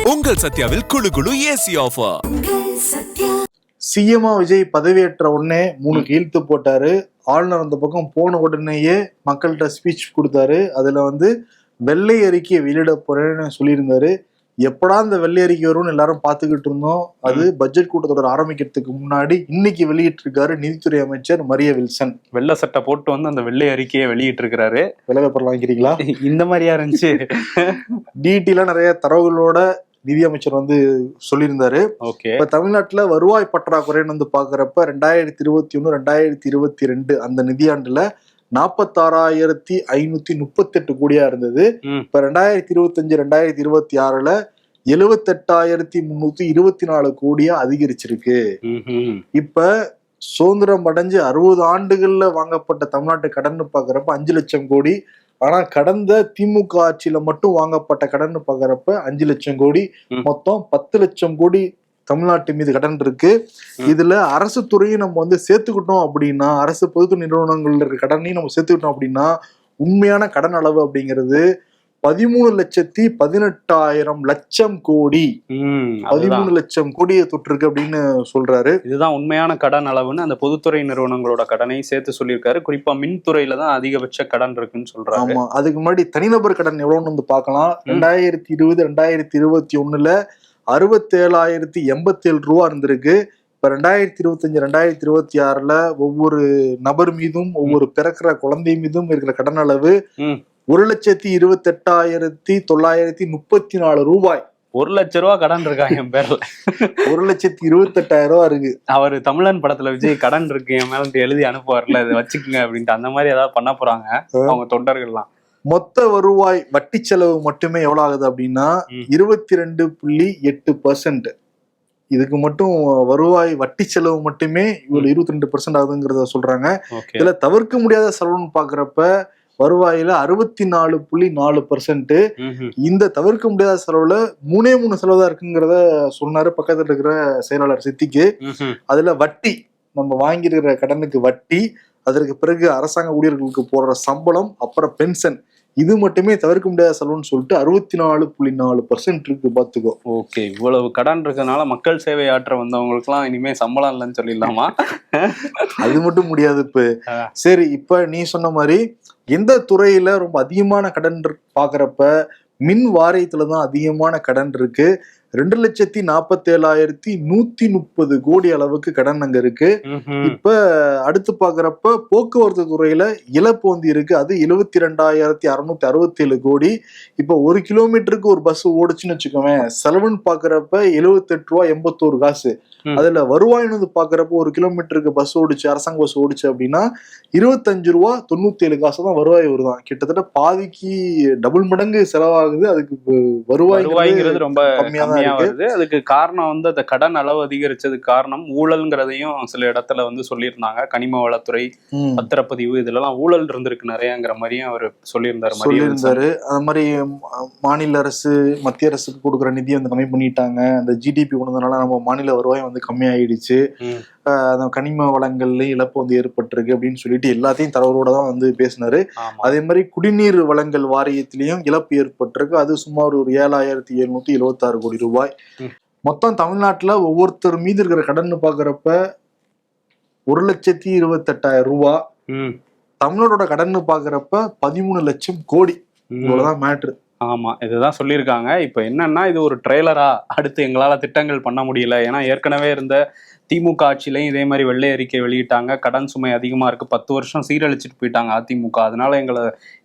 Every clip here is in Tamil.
உங்கள் சத்யாவில் குளு குளு ஏசி ஆஃபர். சிஎம்ஆ விஜய் பதவியேற்ற உடனே 3 கையெழுத்து போட்டாரு. ஆளுநர் அந்த பக்கம் போன உடனேயே மக்கள்கிட்ட ஸ்பீச் கொடுத்தாரு. அதுல வெள்ளை அறிக்கையை வெளியிட போறேன்னு சொல்லியிருந்தாரு. எப்படா இந்த வெள்ளை அறிக்கை வரும்னு எல்லாரும் பாத்துக்கிட்டு இருந்தோம். அது பட்ஜெட் கூட்டத்தொடர் ஆரம்பிக்கிறதுக்கு முன்னாடி இன்னைக்கு வெளியிட்டு இருக்காரு நிதித்துறை அமைச்சர் மரிய வில்சன். வெள்ளை சட்டை போட்டு அந்த வெள்ளை அறிக்கையை வெளியிட்டு இருக்காரு. வெள்ளை பேப்பர் வாங்கிக்கிறீங்களா? இந்த மாதிரியா இருந்துச்சு. டீட்டெயிலா நிறைய தரவுகளோட நிதி அமைச்சர் சொல்லியிருந்தாரு. இப்ப தமிழ்நாட்டுல வருவாய் பற்றாக்குறைன்னு பாக்குறப்ப 2021 2022 அந்த நிதியாண்டுல 46,538 கோடியா இருந்தது. இப்ப 2025 2026ல 78,324 கோடியா அதிகரிச்சிருக்கு. இப்ப சுதந்திரம் அடைஞ்சு 60 ஆண்டுகள்ல வாங்கப்பட்ட தமிழ்நாட்டு கடன் பாக்குறப்ப 5 லட்சம் கோடி. ஆனா கடந்த திமுக ஆட்சியில மட்டும் வாங்கப்பட்ட கடன் பாக்குறப்ப 5 லட்சம் கோடி. மொத்தம் 10 லட்சம் கோடி தமிழ்நாட்டு மீது கடன் இருக்கு. இதுல அரசு துறையும் நம்ம சேர்த்துக்கிட்டோம் அப்படின்னா, அரசு பொதுத்துறை நிறுவனங்கள்ல இருக்க கடனையும் நம்ம சேர்த்துக்கிட்டோம் அப்படின்னா உண்மையான கடன் அளவு அப்படிங்கிறது 13,18,00,000 கோடி. 13 லட்சம் கோடியை தொட்டிருக்கு அப்படின்னு சொல்றாரு. இதுதான் உண்மையான கடன் அளவுன்னு அந்த பொதுத்துறை நிறுவனங்களோட கடனை சேர்த்து சொல்லியிருக்காரு. குறிப்பா மின்துறையில தான் அதிகபட்ச கடன் இருக்குன்னு சொல்றாரு. ஆமா, அதுக்கு முன்னாடி தனிநபர் கடன் எவ்வளவுன்னு பார்க்கலாம். 2020 2021ல 67,087 ரூபா இருந்திருக்கு. இப்ப 2025 2026ல ஒவ்வொரு நபர் மீதும் ஒவ்வொரு பிறக்கிற குழந்தை மீதும் இருக்கிற கடன் அளவு 1,28,934 ரூபாய். 1 லட்சம் ரூபாய் கடன் இருக்காங்க என் பேர்ல. 1,28,000 ரூபாய் இருக்கு. அவரு தமிழன் படத்துல விஜய் கடன் இருக்கு என் மேல எழுதி அனுப்புவார்ல, இதை வச்சுக்குங்க அப்படின்ட்டு அந்த மாதிரி ஏதாவது பண்ண போறாங்க அவங்க தொண்டர்கள்லாம். மொத்த வருவாய் வட்டி செலவு மட்டுமே எவ்வளவு ஆகுது அப்படின்னா 22.8%. இதுக்கு மட்டும் வருவாய் வட்டி செலவு மட்டுமே இவ்வளவு 22% ஆகுதுங்கிறத சொல்றாங்க. இதுல தவிர்க்க முடியாத செலவுன்னு பாக்குறப்ப வருவாயில 64.4%. இந்த தவிர்க்க முடியாத செலவுல 3 செலவு தான் இருக்குங்கிறத சொன்னாரு பக்கத்துல இருக்கிற செயலாளர் சித்திக்கு. அதுல வட்டி, நம்ம வாங்கியிருக்கிற கடனுக்கு வட்டி, அதற்கு பிறகு அரசாங்க ஊழியர்களுக்கு போடுற சம்பளம், அப்புறம் பென்ஷன், இது மட்டுமே தவிர்க்க முடியாத செலவுன்னு சொல்லிட்டு 64.4% இருக்கு. பாத்துக்கோ. ஓகே, இவ்வளவு கடன் இருக்கனால மக்கள் சேவை ஆற்ற வந்தவங்களுக்கு எல்லாம் இனிமே சம்பளம் இல்லைன்னு சொல்லிடலாமா? அது மட்டும் முடியாது. இப்ப சரி, இப்ப நீ சொன்ன மாதிரி எந்த துறையில ரொம்ப அதிகமான கடன் பாக்குறப்ப மின் வாரியத்துலதான் அதிகமான கடன் இருக்கு. 2,47,130 கோடி அளவுக்கு கடன் அங்க இருக்கு. இப்ப அடுத்து பாக்குறப்ப போக்குவரத்து துறையில இழப்பு இருக்கு. அது 72,667 கோடி. இப்ப 1 கிலோமீட்டருக்கு ஒரு பஸ் ஓடுச்சுன்னு வச்சுக்கோங்க, செலவுன்னு பாக்குறப்ப 78 ரூபா 81 காசு. அதுல வருவாயின்னு பாக்குறப்ப 1 கிலோமீட்டருக்கு பஸ் ஓடிச்சு, அரசாங்க பஸ் ஓடிச்சு அப்படின்னா 25 ரூபா 97 காசு தான் வருவாய் வருதான். கிட்டத்தட்ட பாதிக்கு டபுள் மடங்கு செலவாகுது. அதுக்கு வருவாய்ங்கிறது ரொம்ப கம்மியா தான் இருக்கு. அதுக்கு காரணம் அந்த கடன் அளவு அதிகரிச்சதுக்கு காரணம் ஊழல்ங்கிறதையும் சில இடத்துல சொல்லியிருந்தாங்க. கனிம வளத்துறை, பத்திரப்பதிவு, இதுல ஊழல் இருந்திருக்கு நிறையங்கிற மாதிரியும் அவர் சொல்லியிருந்தாரு. அது மாதிரி மாநில அரசு மத்திய அரசுக்கு கொடுக்குற நிதியை கம்மி பண்ணிட்டாங்க. அந்த ஜிடிபி கொண்டதுனால நம்ம மாநில வருவாய் கம்மியாயிடுச்சு. கனிம வளங்கள்ல இழப்பு ஏற்பட்டிருக்கு அப்படின்னு சொல்லிட்டு எல்லாத்தையும் தரவரோட தான் பேசினாரு. அதே மாதிரி குடிநீர் வளங்கள் வாரியத்திலையும் இழப்பு ஏற்பட்டிருக்கு. அது சுமார் ஒரு 7,776 கோடி ரூபாய். மொத்தம் தமிழ்நாட்டுல ஒவ்வொருத்தர் மீது இருக்கிற கடன் பாக்குறப்ப 1,28,000 ரூபாய். தமிழோட கடன் பாக்குறப்ப 13 லட்சம் கோடி. இவ்வளவுதான் மேட்ரு. ஆமா, இதுதான் சொல்லியிருக்காங்க. இப்ப என்னன்னா, இது ஒரு ட்ரெய்லரா, அடுத்து எங்களால திட்டங்கள் பண்ண முடியல. ஏன்னா ஏற்கனவே இருந்த திமுக ஆட்சியிலையும் இதே மாதிரி வெள்ளை அறிக்கை வெளியிட்டாங்க. கடன் சுமை அதிகமா இருக்கு, 10 வருஷம் சீரழிச்சிட்டு போயிட்டாங்க அதிமுக, அதனால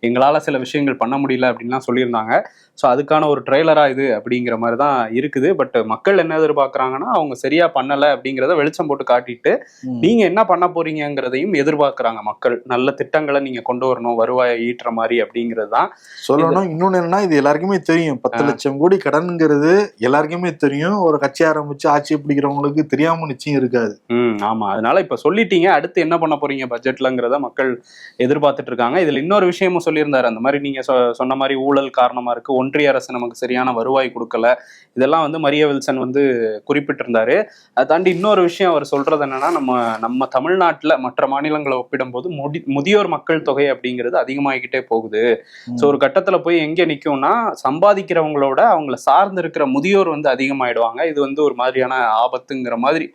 எங்களால சில விஷயங்கள் பண்ண முடியல அப்படின்லாம் சொல்லியிருந்தாங்க. ஸோ அதுக்கான ஒரு ட்ரெய்லரா இது அப்படிங்கிற மாதிரி தான் இருக்குது. பட் மக்கள் என்ன எதிர்பார்க்கறாங்கன்னா, அவங்க சரியா பண்ணல அப்படிங்கிறத வெளிச்சம் போட்டு காட்டிட்டு நீங்க என்ன பண்ண போறீங்கிறதையும் எதிர்பார்க்கறாங்க மக்கள். நல்ல திட்டங்களை நீங்க கொண்டு வரணும், வருவாயை ஈட்டுற மாதிரி அப்படிங்கிறது தான் சொல்லணும். இன்னொன்னு என்னன்னா, இது எல்லாருக்குமே தெரியும். 10 லட்சம் கோடி கடன்ங்கிறது எல்லாருக்குமே தெரியும். ஒரு கட்சி ஆரம்பிச்சு ஆட்சி பிடிக்கிறவங்களுக்கு தெரியாம நிச்சயம் பிரச்சனையும் இருக்காது. ஆமா, அதனால இப்ப சொல்லிட்டீங்க, அடுத்து என்ன பண்ண போறீங்க பட்ஜெட்லங்கிறத மக்கள் எதிர்பார்த்துட்டு இருக்காங்க. இதுல இன்னொரு விஷயமும் சொல்லியிருந்தாரு, அந்த மாதிரி நீங்க சொன்ன மாதிரி ஊழல் காரணமா இருக்கு, ஒன்றிய அரசு நமக்கு சரியான வருவாய் கொடுக்கல, இதெல்லாம் வந்து மரிய வில்சன் வந்து குறிப்பிட்டிருந்தாரு. அதை தாண்டி இன்னொரு விஷயம் அவர் சொல்றது என்னன்னா, நம்ம தமிழ்நாட்டுல மற்ற மாநிலங்களை ஒப்பிடும்போது முதியோர் மக்கள் தொகை அப்படிங்கிறது அதிகமாகிக்கிட்டே போகுது. ஸோ ஒரு கட்டத்துல போய் எங்க நிக்கும்னா, சம்பாதிக்கிறவங்களோட அவங்கள சார்ந்து இருக்கிற முதியோர் வந்து அதிகமாயிடுவாங்க. இது வந்து ஒரு மாதிரியான ஆபத்துங்கிற மாதிரி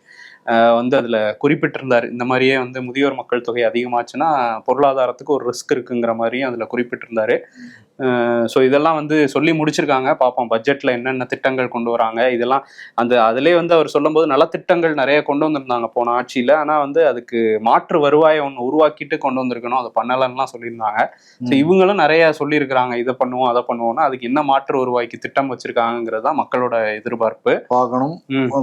வந்து அதுல குறிப்பிட்டிருந்தாரு. இந்த மாதிரியே வந்து முதியோர் மக்கள் தொகை அதிகமாச்சுன்னா பொருளாதாரத்துக்கு ஒரு ரிஸ்க் இருக்குங்கிற மாதிரியும் அதுல குறிப்பிட்டிருந்தாரு. ஸோ இதெல்லாம் வந்து சொல்லி முடிச்சிருக்காங்க. பார்ப்போம் பட்ஜெட்ல என்னென்ன திட்டங்கள் கொண்டு வராங்க. இதெல்லாம் அதிலே வந்து அவர் சொல்லும்போது நலத்திட்டங்கள் நிறைய கொண்டு வந்திருந்தாங்க போன ஆட்சியில. ஆனா வந்து அதுக்கு மாற்று வருவாயை ஒன்று உருவாக்கிட்டு கொண்டு வந்திருக்கணும், அதை பண்ணலன்னுலாம் சொல்லியிருந்தாங்க. ஸோ இவங்களும் நிறைய சொல்லியிருக்கிறாங்க, இதை பண்ணுவோம் அதை பண்ணுவோம்னா அதுக்கு என்ன மாற்று வருவாய்க்கு திட்டம் வச்சிருக்காங்கிறது தான் மக்களோட எதிர்பார்ப்பு. பார்க்கணும்.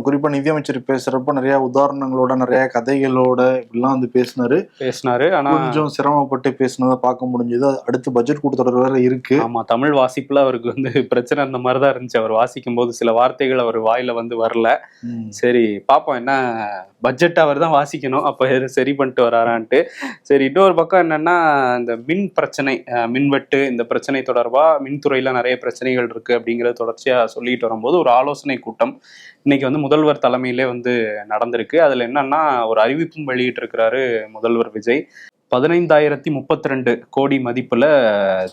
குறிப்பா நிதியமைச்சர் பேசுறப்ப நிறைய உதாரணங்களோட நிறைய கதைகளோட இப்படிலாம் வந்து பேசினாரு. ஆனா கொஞ்சம் சிரமப்பட்டு பேசினதை பார்க்க முடிஞ்சது. அடுத்து பட்ஜெட் கூட்டத்தொடர் வேற இருக்கு. ஆமா, தமிழ் வாசிப்புல அவருக்கு வந்து பிரச்சனை அந்த மாதிரிதான் இருந்துச்சு. அவர் வாசிக்கும் போது சில வார்த்தைகள் அவர் வாயில வந்து வரல. சரி பார்ப்போம், என்ன பட்ஜெட் அவர் தான் வாசிக்கணும், அப்ப சரி பண்ணிட்டு வராரான்ட்டு. சரி, இன்னொரு பக்கம் என்னன்னா, இந்த மின் பிரச்சனை, மின்வெட்டு, இந்த பிரச்சனை தொடர்பா மின்துறையில நிறைய பிரச்சனைகள் இருக்கு அப்படிங்கறத தொடர்ச்சியா சொல்லிட்டு வரும்போது ஒரு ஆலோசனை கூட்டம் இன்னைக்கு வந்து முதல்வர் தலைமையிலே வந்து நடந்திருக்கு. அதுல என்னன்னா, ஒரு அறிவிப்பும் வெளியிட்டு இருக்கிறாரு முதல்வர் விஜய். 15,032 கோடி மதிப்புல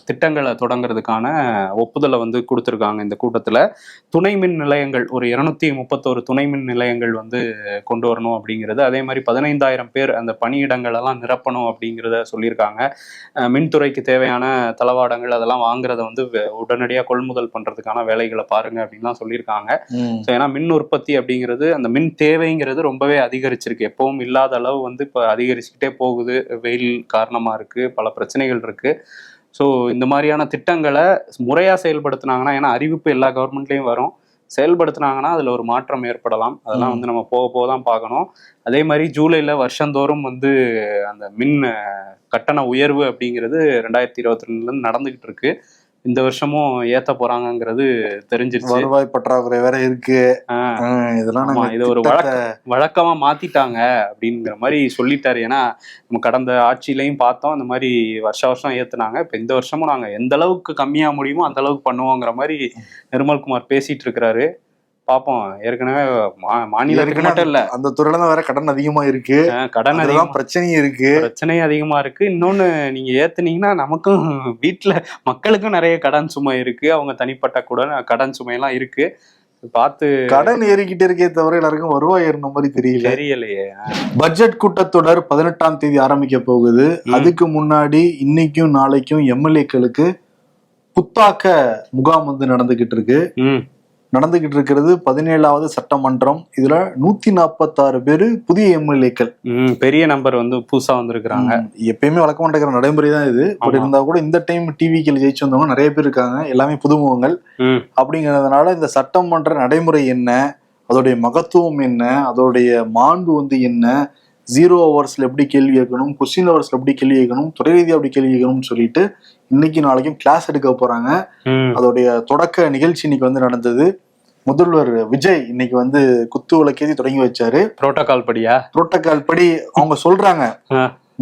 திட்டங்களை தொடங்குறதுக்கான ஒப்புதலை வந்து கொடுத்துருக்காங்க இந்த கூட்டத்துல. துணை மின் நிலையங்கள் ஒரு 231 துணை மின் நிலையங்கள் வந்து கொண்டு வரணும் அப்படிங்கிறது, அதே மாதிரி 15,000 பேர் அந்த பணியிடங்கள் எல்லாம் நிரப்பணும் அப்படிங்கிறத சொல்லியிருக்காங்க. மின்துறைக்கு தேவையான தளவாடங்கள் அதெல்லாம் வாங்குறத வந்து உடனடியாக கொள்முதல் பண்றதுக்கான வேலைகளை பாருங்க அப்படின்லாம் சொல்லியிருக்காங்க. ஏன்னா மின் உற்பத்தி அப்படிங்கிறது, அந்த மின் தேவைங்கிறது ரொம்பவே அதிகரிச்சிருக்கு, எப்பவும் இல்லாத அளவு வந்து இப்போ அதிகரிச்சுக்கிட்டே போகுது. வெயில் காரணமா இருக்கு, பல பிரச்சனைகள் இருக்கு. ஸோ இந்த மாதிரியான திட்டங்களை முறையா செயல்படுத்தினாங்கன்னா, ஏன்னா அறிவிப்பு எல்லா கவர்மெண்ட்லயும் வரும், செயல்படுத்தினாங்கன்னா அதுல ஒரு மாற்றம் ஏற்படலாம். அதெல்லாம் வந்து நம்ம போக போக தான் பார்க்கணும். அதே மாதிரி ஜூலைல வருஷந்தோறும் வந்து அந்த மின் கட்டண உயர்வு அப்படிங்கிறது 2022 நடந்துகிட்டு இருக்கு. இந்த வருஷமும் ஏத்த போறாங்கிறது தெரிஞ்சிருச்சு. வருவாய் பற்றாக்குறை வேற இருக்கு. இதெல்லாம் இது ஒரு வழக்கமா மாத்திட்டாங்க அப்படிங்கிற மாதிரி சொல்லிட்டாரு. ஏன்னா நம்ம கடந்த ஆட்சியிலையும் பார்த்தோம், இந்த மாதிரி வருஷம் ஏத்துனாங்க. இப்ப இந்த வருஷமும் நாங்க எந்த அளவுக்கு கம்மியா முடியுமோ அந்த அளவுக்கு பண்ணுவோங்கிற மாதிரி நிர்மல்குமார் பேசிட்டு இருக்கிறாரு. பாப்போம். ஏற்கனவே மாநிலத்துக்கு மட்டும் இல்ல, அந்த துறையில தான் வேற கடன் அதிகமா இருக்கு. கடன் அதிகமா, பிரச்சனையும் அதிகமா இருக்கு. இன்னொன்னு, நீங்க ஏத்துனீங்கன்னா நமக்கும் வீட்டுல மக்களுக்கும் நிறைய கடன் சுமை இருக்கு, அவங்க தனிப்பட்ட கூட கடன் சுமையெல்லாம் இருக்கு. பார்த்து கடன் ஏறிக்கிட்டே இருக்கே தவிர எல்லாருக்கும் வருவாய் ஏறின மாதிரி தெரியலையே. பட்ஜெட் கூட்டத்தொடர் 18ஆம் தேதி ஆரம்பிக்க போகுது. அதுக்கு முன்னாடி இன்னைக்கும் நாளைக்கும் எம்எல்ஏக்களுக்கு புத்தாக்க முகாம் வந்து நடந்துகிட்டு இருக்கிறது. 17வது சட்டமன்றம். இதுல 146 பேரு புதிய எம்எல்ஏக்கள், பெரிய நம்பர் வந்து புதுசா வந்திருக்காங்க. எப்பயுமே வழக்கமா நடக்கிற நடைமுறை தான் இது. பட் இருந்தா கூட இந்த டைம் டிவிக்கு ஜெயிச்சு வந்தவங்க நிறைய பேர் இருக்காங்க, எல்லாமே புதுமுகங்கள். அப்படிங்கறதுனால இந்த சட்டமன்ற நடைமுறை என்ன, அதோடைய மகத்துவம் என்ன, அதோடைய மாண்பு வந்து என்ன, 0 ஹவர்ஸ்ல எப்படி கேள்வி கேட்கணும், கொஸ்டின் ஹவர்ஸ்ல எப்படி கேள்வி கேட்கணும், துறை ரீதியா எப்படி கேள்வி கேட்கணும்னு சொல்லிட்டு இன்னைக்கு நாளைக்கும் கிளாஸ் எடுக்க போறாங்க. அதோடைய தொடக்க நிகழ்ச்சி இன்னைக்கு வந்து நடந்தது. முதல்வர் விஜய் இன்னைக்கு வந்து குத்து விளக்கேத்தி தொடங்கி வச்சாரு. புரோட்டோகால் படி அவங்க சொல்றாங்க,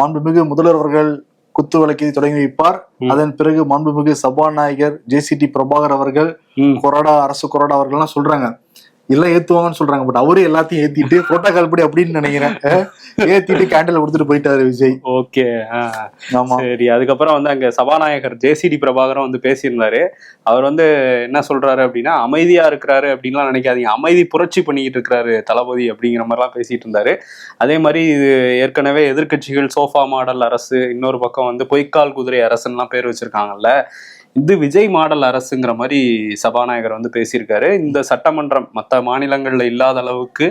மாண்புமிகு முதல்வர் அவர்கள் குத்து விளக்கேத்தி தொடங்கி வைப்பார். அதன் பிறகு மாண்புமிகு சபாநாயகர் JCT பிரபாகர் அவர்கள், அரசு கொறடா அவர்கள்லாம் சொல்றாங்க, எல்லாம் ஏத்துவாங்கன்னு சொல்றாங்க. பட் அவரு எல்லாத்தையும் ஏத்திட்டு புரோட்டோகால் படி அப்படின்னு நினைக்கிறேன் ஏத்திட்டு கேண்டில் கொடுத்துட்டு போயிட்டாரு விஜய். ஓகே, ஆமா, சரி. அதுக்கப்புறம் வந்து அங்க சபாநாயகர் JCT பிரபாகரும் வந்து பேசியிருந்தாரு. அவர் வந்து என்ன சொல்றாரு அப்படின்னா, அமைதியா இருக்கிறாரு அப்படின்லாம் நினைக்காதீங்க, அமைதி புரட்சி பண்ணிக்கிட்டு இருக்கிறாரு தளபதி அப்படிங்கிற மாதிரிலாம் பேசிட்டு இருந்தாரு. அதே மாதிரி இது ஏற்கனவே எதிர்கட்சிகள் சோஃபா மாடல் அரசு, இன்னொரு பக்கம் வந்து பொய்க்கால் குதிரை அரசுலாம் பேர் வச்சிருக்காங்கல்ல, இது விஜய் மாடல் அரசுங்கிற மாதிரி சபாநாயகர் வந்து பேசியிருக்காரு. இந்த சட்டமன்றம் மற்ற மாநிலங்கள்ல இல்லாத அளவுக்கு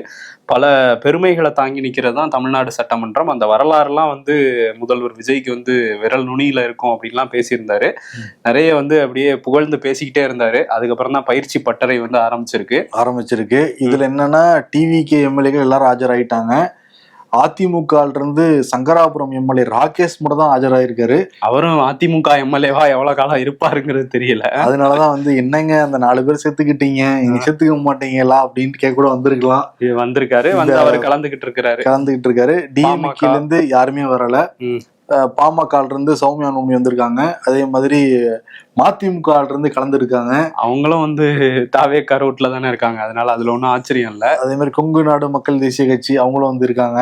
பல பெருமைகளை தாங்கி நிற்கிறது தான் தமிழ்நாடு சட்டமன்றம். அந்த வரலாறுலாம் வந்து முதல்வர் விஜய்க்கு வந்து விரல் நுனியில இருக்கும் அப்படின்லாம் பேசியிருந்தாரு. நிறைய வந்து அப்படியே புகழ்ந்து பேசிக்கிட்டே இருந்தாரு. அதுக்கப்புறம் தான் பயிற்சி பட்டறை வந்து ஆரம்பிச்சிருக்கு. இதுல என்னன்னா, டிவிக்கு எம்எல்ஏக்கள் எல்லாரும் ஆஜராயிட்டாங்க. அதிமுக இருந்து சங்கராபுரம் எம்எல்ஏ ராகேஷ் மட்டும் தான் ஆஜராயிருக்காரு. அவரும் அதிமுக எம்எல்ஏவா எவ்வளவு காலம் இருப்பாருங்கிறது தெரியல. அதனாலதான் வந்து என்னங்க அந்த 4 பேர் சேர்த்துக்கிட்டீங்க, நீங்க சேர்த்துக்க மாட்டீங்களா அப்படின்னு கேட்க கூட வந்திருக்கலாம். வந்திருக்காரு, வந்து அவர் கலந்துகிட்டு இருக்காரு. டிஎம்கேல இருந்து யாருமே வரல. பாமக இருந்து சௌமியா நோமி வந்திருக்காங்க. அதே மாதிரி மதிமுக இருந்து கலந்துருக்காங்க. அவங்களும் வந்து தாவேகா ரூட்ல தானே இருக்காங்க, அதனால அதுல ஒன்றும் ஆச்சரியம் இல்ல. அதே மாதிரி கொங்கு நாடு மக்கள் தேசிய கட்சி அவங்களும் வந்திருக்காங்க.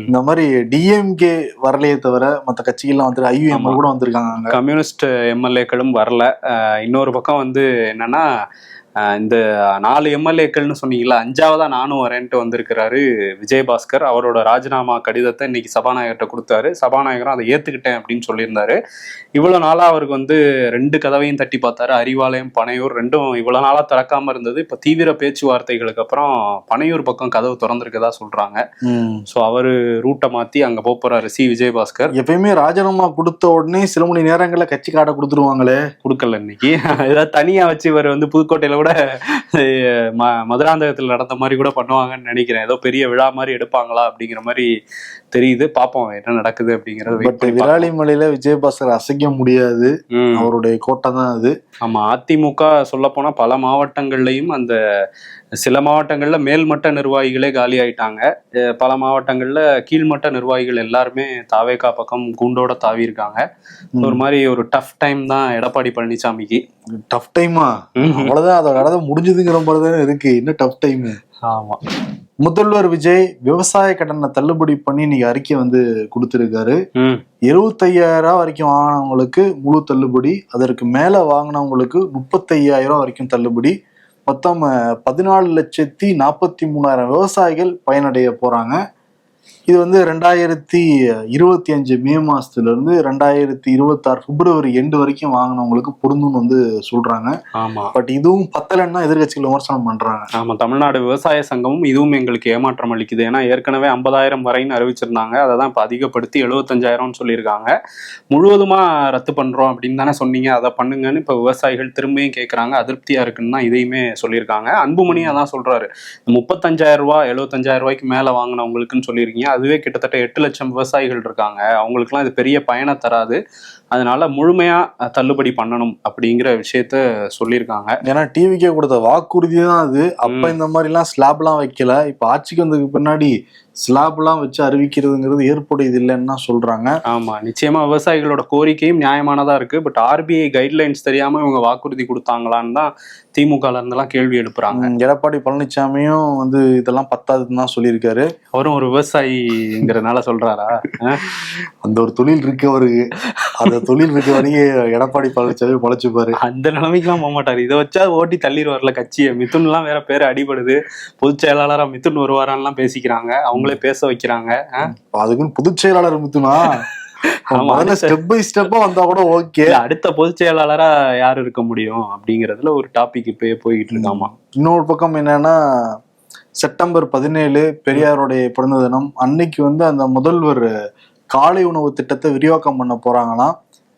இந்த மாதிரி டிஎம்கே வரலையே தவிர மற்ற கட்சிகள்லாம் வந்து ஐயுஎம்எல் கூட வந்திருக்காங்க. கம்யூனிஸ்ட் எம்எல்ஏக்களும் வரல. இன்னொரு பக்கம் வந்து என்னன்னா, இந்த 4 எம்எல்ஏக்கள்னு சொன்னீங்களா, 5ஆவதா நானும் வரேன்ட்டு வந்திருக்கிறாரு விஜயபாஸ்கர். அவரோட ராஜினாமா கடிதத்தை இன்னைக்கு சபாநாயகர்கிட்ட கொடுத்தாரு. சபாநாயகரும் அதை ஏத்துக்கிட்டேன் அப்படின்னு சொல்லியிருந்தாரு. இவ்வளவு நாளா அவருக்கு வந்து 2 கதவையும் தட்டி பார்த்தாரு. அறிவாலயம், பனையூர் ரெண்டும் இவ்வளவு நாளா திறக்காம இருந்தது. இப்ப தீவிர பேச்சுவார்த்தைகளுக்கு அப்புறம் பனையூர் பக்கம் கதவு திறந்திருக்கதா சொல்றாங்க. சோ அவரு ரூட்டை மாத்தி அங்க போறாரு விஜயபாஸ்கர். எப்பயுமே ராஜினாமா கொடுத்த உடனே சில மணி நேரங்கள்ல கட்சி கார்டை கொடுத்துருவாங்களே, கொடுக்கல இன்னைக்கு. ஏதாவது தனியா வச்சு இவர் வந்து புதுக்கோட்டையில கூட மதுராந்தகத்தில் நடந்த மாதிரி கூட பண்ணுவாங்கன்னு நினைக்கிறேன். ஏதோ பெரிய விழா மாதிரி எடுப்பாங்களா அப்படிங்கிற மாதிரி தெரியுது. பாப்போம் என்ன நடக்குது அப்படிங்கறது. விராலிமலையில விஜயபாஸ்கர் அசைக்க முடியாது, அவருடைய கோட்டை தான் அது. ஆமா, அதிமுக சொல்ல போனா பல மாவட்டங்கள்லயும் அந்த சில மாவட்டங்கள்ல மேல்மட்ட நிர்வாகிகளே காலி ஆயிட்டாங்க. பல மாவட்டங்கள்ல கீழ்மட்ட நிர்வாகிகள் எல்லாருமே தாவேகா பக்கம் கூண்டோட தாவி இருக்காங்க. ஒரு மாதிரி ஒரு டஃப் டைம் தான் எடப்பாடி பழனிசாமிக்கு. டஃப் டைமா? அவ்வளவுதான், அதோட கதை முடிஞ்சதுங்கிற மாதிரிதானே இருக்கு. என்ன டஃப் டைம்? ஆமா, முதல்வர் விஜய் விவசாய கடனை தள்ளுபடி பண்ணி இன்னைக்கு அறிக்கை வந்து கொடுத்திருக்காரு. 75,000 வரைக்கும் வாங்கினவங்களுக்கு முழு தள்ளுபடி, அதற்கு மேல வாங்கினவங்களுக்கு 35,000 வரைக்கும் தள்ளுபடி. மொத்தம் 14,43,000 விவசாயிகள் பயனடைய போறாங்க. இது வந்து 2025 மே மாசத்துல இருந்து 2026 பிப்ரவரி எண்டு வரைக்கும் வாங்கினவங்களுக்கு பொருந்தும்னு வந்து சொல்றாங்க. ஆமா, பட் இதுவும் பத்தலன்னா எதிர்கட்சிகள் விமர்சனம் பண்றாங்க. ஆமா, தமிழ்நாடு விவசாய சங்கமும் இதுவும் எங்களுக்கு ஏமாற்றம் அளிக்குது. ஏன்னா ஏற்கனவே 50,000 வரைன்னு அறிவிச்சிருந்தாங்க. அதை தான் இப்ப அதிகப்படுத்தி 75,000 சொல்லியிருக்காங்க. முழுவதுமா ரத்து பண்றோம் அப்படின்னு தானே சொன்னீங்க, அதை பண்ணுங்கன்னு இப்ப விவசாயிகள் திரும்பியும் கேட்கறாங்க. அதிருப்தியா இருக்குன்னு தான் இதையுமே சொல்லியிருக்காங்க. அன்புமணி அதான் சொல்றாரு, 35,000 ரூபாய் 75,000 ரூபாய்க்கு மேல வாங்கினவங்களுக்குன்னு சொல்லியிருக்கீங்க. அதுவே கிட்டத்தட்ட 8 லட்சம் விவசாயிகள் இருக்காங்க. அவங்களுக்குலாம் இது பெரிய பயனை தராது. அதனால முழுமையா தள்ளுபடி பண்ணணும் அப்படிங்கிற விஷயத்த சொல்லியிருக்காங்க. ஏன்னா டிவிக்கே கொடுத்த வாக்குறுதி தான் அது. அப்ப இந்த மாதிரி எல்லாம் ஸ்லாப் எல்லாம் வைக்கல. இப்ப ஆட்சிக்கு வந்ததுக்கு பின்னாடி ஸ்லாப் எல்லாம் வச்சு அறிவிக்கிறதுங்கிறது ஏற்புடையது இல்லைன்னா சொல்றாங்க. ஆமா, நிச்சயமா விவசாயிகளோட கோரிக்கையும் நியாயமானதா இருக்கு. பட் ஆர்பிஐ கைட்லைன்ஸ் தெரியாம இவங்க வாக்குறுதி கொடுத்தாங்களான்னு தான் திமுகல இருந்தெல்லாம் கேள்வி எழுப்புறாங்க. எடப்பாடி பழனிசாமியும் வந்து இதெல்லாம் பத்தாதுன்னு தான் சொல்லியிருக்காரு. அவரும் ஒரு விவசாயிங்கிறதுனால சொல்றாரா? அந்த ஒரு தொழில் இருக்கு அவருக்கு. அந்த தொழில் இருக்க வரைக்கும் எடப்பாடி பழனிசாமி பழச்சுப்பாரு. அந்த நிலைமைக்கெல்லாம் போக மாட்டாரு. இதை வச்சா ஓட்டி தள்ளிடுவார்ல கட்சியை. மிதுன் எல்லாம் வேற பேர் அடிபடுது. பொதுச் செயலாளரா மிதுன் வருவாரான்லாம் பேசிக்கிறாங்க. அவங்களே பேச வைக்கிறாங்க. அதுக்குன்னு பொதுச் செயலாளர் மிதுனா ஸ்டெப் பை ஸ்டெப்பா வந்தா கூட ஓகே. அடுத்த பொதுச் செயலாளரா யாரு இருக்க முடியும் அப்படிங்கறதுல ஒரு டாபிக் இப்பயே போயிட்டு இருக்காமா. இன்னொரு பக்கம் என்னன்னா, செப்டம்பர் 17 பெரியாருடைய பிறந்த தினம் அன்னைக்கு வந்து அந்த முதல்வர் காலை உணவு திட்டத்தை விரிவாக்கம் பண்ண போறாங்களாம்.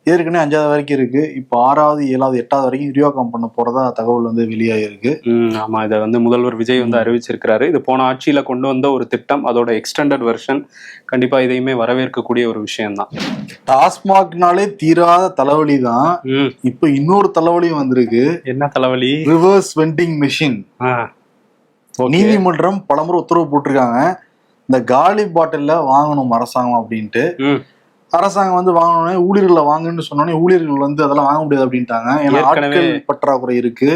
ஏற்கனவே 5வது வரைக்கும் இருக்கு. இப்போ 6வது 7வது 8வது வரைக்கும் விரிவாக்கம் பண்ண போறதா தகவல் வந்து வெளியாயிருக்கு. ஆமா, இதை வந்து முதல்வர் விஜய் வந்து அறிவிச்சிருக்கிறாரு. இது போன ஆட்சியில கொண்டு வந்த ஒரு திட்டம், அதோட எக்ஸ்டெண்டட் வெர்ஷன். கண்டிப்பா இதையுமே வரவேற்கக்கூடிய ஒரு விஷயம் தான். டாஸ்மாக்னாலே தீராத தலைவலி தான். இப்ப இன்னொரு தலைவலியும் வந்திருக்கு. என்ன தலைவலி? Reverse vending machine. நீதிமன்றம் பலமுறை உத்தரவு போட்டிருக்காங்க, இந்த காலி பாட்டில்ல வாங்கணும் அரசாங்கம் அப்படின்ட்டு. அரசாங்கம் வந்து வாங்கணும்னே ஊழியர்களை வாங்குன்னு சொன்னோன்னே ஊழியர்கள் வந்து அதெல்லாம் வாங்க முடியாது அப்படின்ட்டாங்க. ஏன்னா ஆட்கள் பற்றாக்குறை இருக்கு,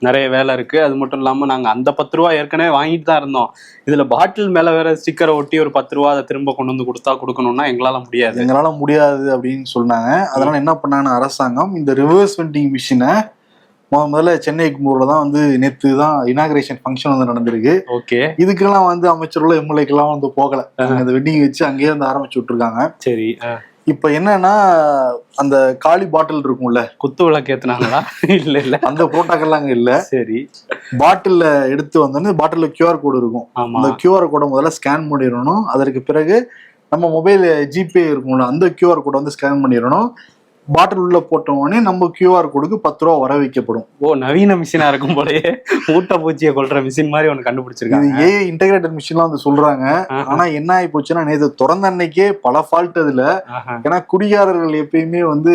நிறைய வேலை இருக்கு. அது மட்டும் இல்லாம நாங்க அந்த 10 ரூபா ஏற்கனவே வாங்கிட்டு தான் இருந்தோம். இதுல பாட்டில் மேல வேற ஸ்டிக்கரை ஒட்டி ஒரு 10 ரூபா அதை திரும்ப கொண்டு வந்து கொடுக்கணும்னா எங்களால முடியாது அப்படின்னு சொன்னாங்க. அதனால என்ன பண்ணாங்கன்னா அரசாங்கம் இந்த ரிவர்ஸ் வெண்டிங் மிஷினை முதல்ல சென்னை கும்பூர்ல தான் வந்து நேத்து தான் இனாகிரேஷன் ஃபங்க்ஷன் வந்து நடந்திருக்கு. ஓகே, இதுக்கெல்லாம் வந்து அமைச்சர்கள் எம்எல்ஏக்கெல்லாம் வந்து போகல. அந்த வெட்டிங் வச்சு அங்கேயே வந்து ஆரம்பிச்சு விட்டுருக்காங்க. சரி, இப்ப என்னன்னா அந்த காலி பாட்டில் இருக்கும்ல, குத்து விளக்கு ஏத்துனாங்களா? இல்ல அந்த புரோட்டோக்கால்லாம் அங்க இல்ல. சரி, பாட்டில்ல எடுத்து வந்தோன்னு பாட்டில்ல QR கோடு இருக்கும். அந்த QR கோடை முதல்ல ஸ்கேன் பண்ணிடணும். அதற்கு பிறகு நம்ம மொபைல் ஜிபே இருக்கும்ல, அந்த QR கோடை வந்து ஸ்கேன் பண்ணிடணும். பாட்டில் உள்ள போட்ட உடனே நம்ம QR கோடுக்கு 10 ரூபா வர வைக்கப்படும். ஓ, நவீன மிஷினா இருக்கும் போலயே மூட்டை பூச்சியை கொல்ற மிஷின் மாதிரி ஒண்ணு கண்டுபிடிச்சிருக்காங்க. இது AI இன்டகிரேட்டட் மிஷின்லாம் வந்து சொல்றாங்க. ஆனா என்ன ஆகி போச்சுன்னா, நேற்று திறந்த அன்னைக்கே பல ஃபால்ட் அதுல. ஏன்னா குடிகாரர்கள் எப்பயுமே வந்து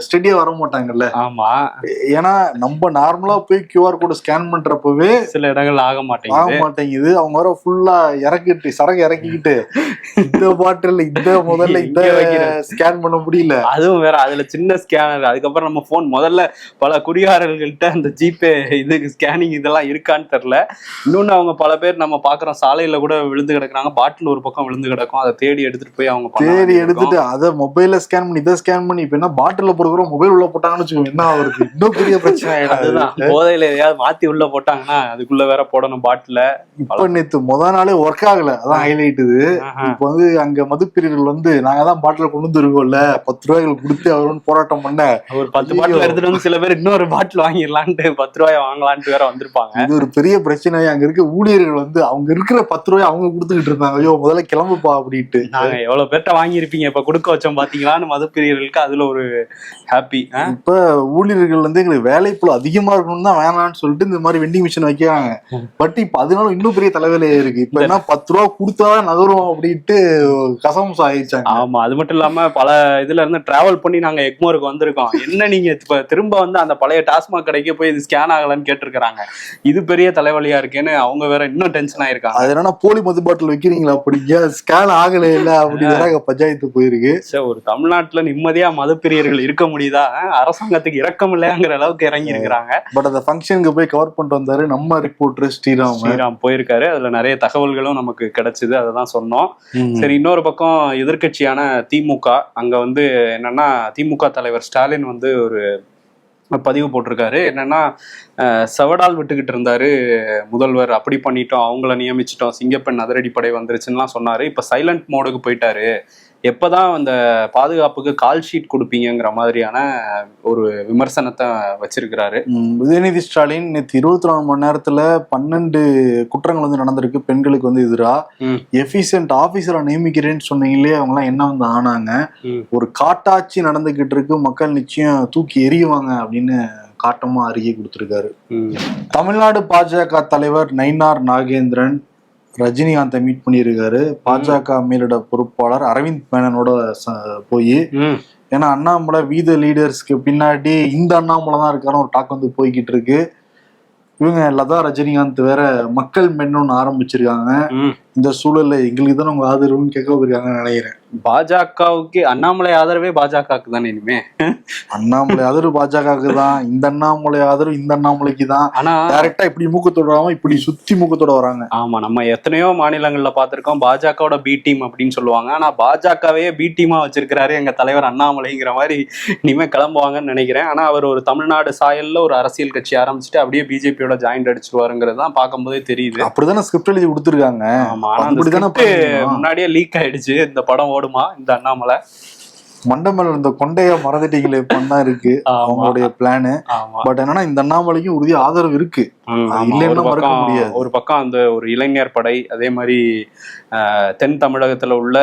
ஸ்டெடியா வர மாட்டாங்கல்ல. ஆமா, ஏன்னா நம்ம நார்மலா போய் QR கோடு ஸ்கேன் பண்றப்பவே சில இடங்கள் ஆக மாட்டேங்குது. அவங்க வர ஃபுல்லா இறக்கிட்டு சரக்கு இறக்கிக்கிட்டு இந்த பாட்டில் இந்த முதல்ல இந்த ஸ்கேன் பண்ண முடியல. அதுவும் வேற, அதுல சின்ன ஸ்கேனர். அதுக்கப்புறம் நம்ம போன் முதல்ல பல குடிகாரர்கள்ட்ட அந்த ஜிபே இது ஸ்கேனிங் இதெல்லாம் இருக்கான்னு தெரியல. இன்னொன்னு அவங்க பல பேர் நம்ம பாக்குறோம் சாலையில கூட விழுந்து கிடக்குறாங்க. பாட்டில் ஒரு பக்கம் விழுந்து கிடக்கும், அதை தேடி எடுத்துட்டு போய் அவங்க எடுத்துட்டு அதை மொபைல்ல ஸ்கேன் பண்ணி இதை ஸ்கேன் பண்ணி இப்ப என்ன பாட்டில போடுறோம் மொபைல் உள்ள போட்டாங்கன்னு வச்சுக்கோங்க, என்ன ஆகுது? இன்னும் பெரிய பிரச்சனை ஆயிடும். போதையில எதையாவது மாத்தி உள்ள போட்டாங்கன்னா அதுக்குள்ள வேற போடணும் பாட்டில. இப்ப நேத்து முதல் நாளே ஒர்க் ஆகல, அதான் ஹைலைட். இது இப்ப வந்து அங்க மதுப்பிரியர்கள் வந்து நாங்க தான் பாட்டில கொண்டு வந்துருக்கோம்ல 10 ரூபாய்கள் கொடுத்து அவரு போராட்டம் பண்ண ஒரு 10 பாட்டில் எடுத்துட்டு வந்து சில பேர் இன்னொரு பாட்டில் வாங்கிடலான்ட்டு 10 ரூபாய் வாங்கலான்ட்டு வேற வந்திருப்பாங்க. இது ஒரு பெரிய பிரச்சனை. அங்க இருக்க ஊழியர்கள் வந்து அவங்க இருக்கிற 10 ரூபாய் அவங்க கொடுத்துக்கிட்டு இருந்தாங்க. ஐயோ முதல்ல கிளம்புப்பா அப்படின்ட்டு. நாங்க எவ்வளவு பேர்ட்ட வாங்கியிருப்பீங்க, இப்ப கொடுக்க வச்சோம் பாத்தீங்களான்னு மதுப்பிரியர்களுக்கு அதுல ஒரு ஹாப்பி. இப்ப ஊழியர்கள் வந்து எங்களுக்கு வேலைப்புல அதிகமா இருக்கணும்னு தான் வேணாம்னு சொல்லிட்டு இந்த மாதிரி வெண்டிங் மிஷின் வைக்கிறாங்க. பட் இப்ப அதனால இன்னும் பெரிய தலைவேலையா இருக்கு. இப்ப என்ன 10 ரூபா கொடுத்தாதான் நகரும் அப்படின்ட்டு கசம்சா ஆயிடுச்சாங்க. ஆமா, அது மட்டும் இல்லாம பல இதுல இருந்து டிராவல் பண்ணி நாங்க எக்மோருக்கு வந்திருக்கோம். என்ன நீங்க இப்ப திரும்ப வந்து அந்த பழைய டாஸ்மாக் கடைக்கு போய் இது ஸ்கேன் ஆகலன்னு கேட்டிருக்காங்க. இது பெரிய தலைவலியா இருக்கேன்னு அவங்க வேற இன்னும் டென்ஷன் ஆயிருக்காங்க. அது என்னன்னா போலி மது பாட்டில் வைக்கிறீங்களா அப்படிங்க, ஸ்கேன் ஆகல இல்ல அப்படின்னு பஞ்சாயத்து போயிருக்கு. ஒரு தமிழ்நாட்டுல நிம்மதியா மதுப்பிரியர்கள் இருக்க முடியுதா? அரசாங்கத்துக்கு இரக்கம் இல்லையாங்கிற அளவுக்கு இறங்கி இருக்கிறாங்க. பட் அந்த ஃபங்க்ஷனுக்கு போய் கவர் பண்ணிட்டு வந்தாரு நம்ம ரிப்போர்ட்டர் ஸ்ரீராம் போயிருக்காரு. அதுல நிறைய தகவல்களும் நமக்கு கிடைச்சது, அதை தான் சொன்னோம். சரி, இன்னொரு பக்கம் எதிர்கட்சியான திமுக அங்க வந்து என்னன்னா, திமுக தலைவர் ஸ்டாலின் வந்து ஒரு பதிவு போட்டிருக்காரு. என்னன்னா, செவடால் விட்டுக்கிட்டு இருந்தாரு முதல்வர், அப்படி பண்ணிட்டோம், அவங்கள நியமிச்சிட்டோம், சிங்கப்பெண் அதிரடிப்படை வந்துருச்சுன்னுலாம் சொன்னாரு. இப்ப சைலண்ட் மோடுக்கு போயிட்டாரு. எப்பதான் அந்த பாதுகாப்புக்கு கால் ஷீட் கொடுப்பீங்கிற மாதிரியான ஒரு விமர்சனத்தை வச்சிருக்கிறாரு உதயநிதி ஸ்டாலின். நேற்று 24 மணி நேரத்துல 12 குற்றங்கள் வந்து நடந்திருக்கு பெண்களுக்கு வந்து எதிரா. எஃபிஷியன்ட் ஆபீசரா நியமிக்கிறேன்னு சொன்னீங்களே, அவங்க எல்லாம் என்ன வந்து ஆனாங்க? ஒரு காட்டாட்சி நடந்துகிட்டு இருக்கு, மக்கள் நிச்சயம் தூக்கி எறியுவாங்க அப்படின்னு காட்டமா அறிக்கை கொடுத்திருக்காரு. தமிழ்நாடு பாஜக தலைவர் நயினார் நாகேந்திரன் ரஜினிகாந்தை மீட் பண்ணியிருக்காரு. பாஜக மேலிட பொறுப்பாளர் அரவிந்த் மேனனோட போய், ஏன்னா அண்ணாமலை வீத லீடர்ஸ்க்கு பின்னாடி இந்த அண்ணாமலை தான் இருக்காரு ஒரு டாக் வந்து போய்கிட்டு இருக்கு. இவங்க லதா ரஜினிகாந்த் வேற மக்கள் மென்னு ஆரம்பிச்சிருக்காங்க. இந்த சூழல்ல எங்களுக்கு தான் உங்க ஆதரவுன்னு கேட்க போயிருக்காங்கன்னு நினைக்கிறேன். பாஜகவுக்கு அண்ணாமலை ஆதரவே பாஜகவுக்கு தானே இனிமே. அண்ணாமலை ஆதரவு பாஜகவுக்கு தான், இந்த அண்ணாமலை ஆதரவு இந்த அண்ணாமலைக்கு தான். ஆனா டைரக்டா இப்படி மூக்கத்தோட வராம இப்படி சுத்தி மூக்கத்தோட வராங்க. ஆமா, நம்ம எத்தனையோ மாநிலங்கள்ல பாத்திருக்கோம் பாஜகவோட பி டீம் அப்படின்னு சொல்லுவாங்க. ஆனா பாஜகவே பி டீமா வச்சிருக்கிறாரு எங்க தலைவர் அண்ணாமலைங்கிற மாதிரி இனிமே கிளம்புவாங்கன்னு நினைக்கிறேன். ஆனா அவர் ஒரு தமிழ்நாடு சாயல்ல ஒரு அரசியல் கட்சி ஆரம்பிச்சுட்டு அப்படியே பிஜேபியோட ஜாயிண்ட் அடிச்சிருவாருங்கிறது தான் பார்க்கும் போதே தெரியுது. அப்படிதானே ஸ்கிரிப்ட் எழுதி கொடுத்துருக்காங்க. முன்னாடியே லீக் ஆயிடுச்சு. இந்த படம் ஓடுமா இந்த அண்ணாமலை? மண்டமேல இந்த கொண்டைய மறந்துட்டீங்களே தான் இருக்கு அவங்களுடைய பிளானு. பட் என்னன்னா இந்த அண்ணாமலைக்கும் உறுதி ஆதரவு இருக்கு, இல்லைன்னா மறக்க முடியாது. ஒரு பக்கம் அந்த ஒரு இளைஞர் படை, அதே மாதிரி தென் தமிழகத்துல உள்ள